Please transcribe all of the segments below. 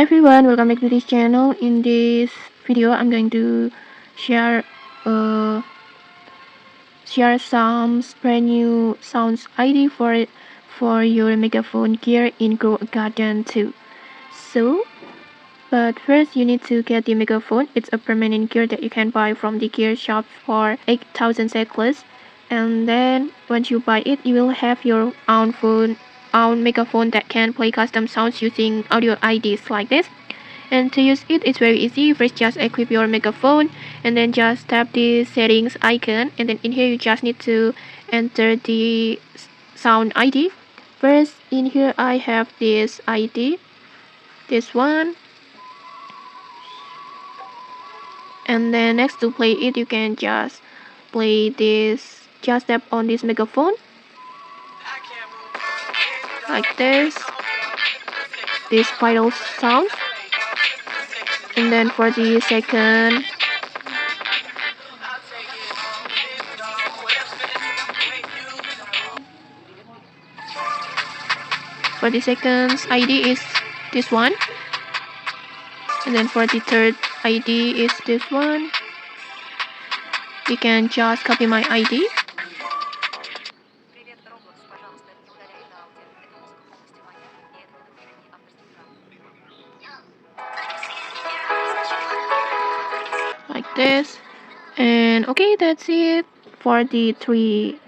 everyone, welcome back to this channel. In this video, I'm going to share uh, share some brand new sounds ID for your megaphone gear in Grow a Garden 2. So, but first you need to get the megaphone. It's a permanent gear that you can buy from the gear shop for 8,000 cycles. And then once you buy it, you will have your own megaphone that can play custom sounds using audio IDs like this. And to use it, it's very easy. First, just equip your megaphone and then just tap the settings icon, and then in here you just need to enter the sound ID. First, in here I have this ID, this one, and then next to play it, you can just play this, just tap on this megaphone like this vital sound. And then for the second ID is this one, and then for the third ID is this one. You can just copy my ID. Like this. And okay, that's it for the 3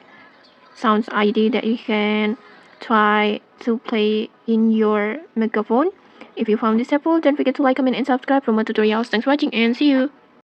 sounds ID that you can try to play in your megaphone. If you found this helpful, don't forget to like, comment, and subscribe for more tutorials. Thanks for watching and see you.